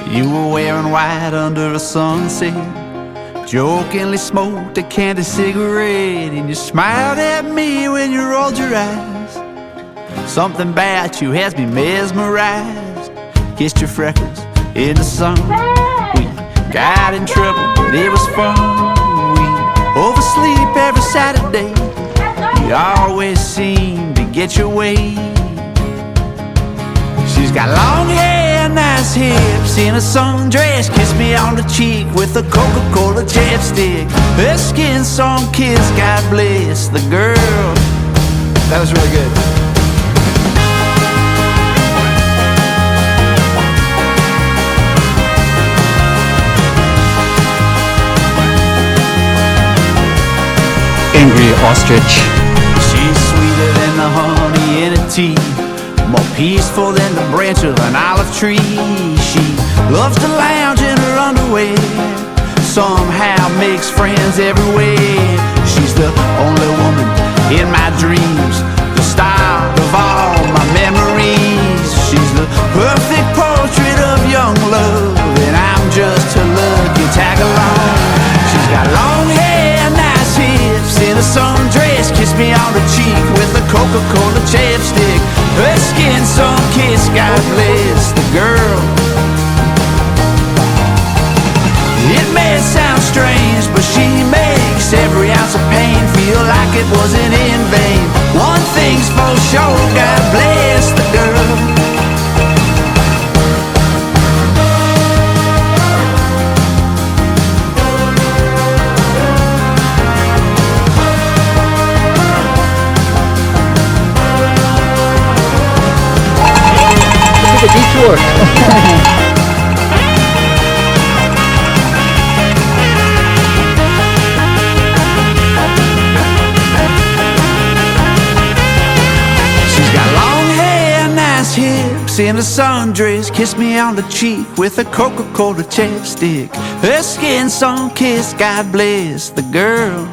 You were wearing white under a sunset, jokingly smoked a candy cigarette, and you smiled at me when you rolled your eyes. Something about you has me mesmerized. Kissed your freckles in the sun. We got in trouble, but it was fun. We oversleep every Saturday. You always seem to get your way. She's got long hair, nice hips, in a sundress. Kiss me on the cheek with a Coca-Cola chapstick. Her skin sun-kissed, God bless the girl. That was really good. Angry ostrich. She's sweeter than the honey in a tea, more peaceful than the branch of an olive tree. She loves to lounge in her underwear, somehow makes friends everywhere. She's the only woman in my dreams, the start of all my memories. She's the perfect portrait of young love, and I'm just her lucky tag-along. She's got long hair, nice hips, in a sundress. Kiss me on the cheek with a Coca-Cola chapstick. Her skin sun-kissed, God bless the girl. It may sound strange, but she makes every ounce of pain feel like it wasn't in vain. One thing's for sure, God bless the girl. Look at the detour. In a sundress, kiss me on the cheek with a Coca-Cola chapstick. Her skin sun-kissed, God bless the girl.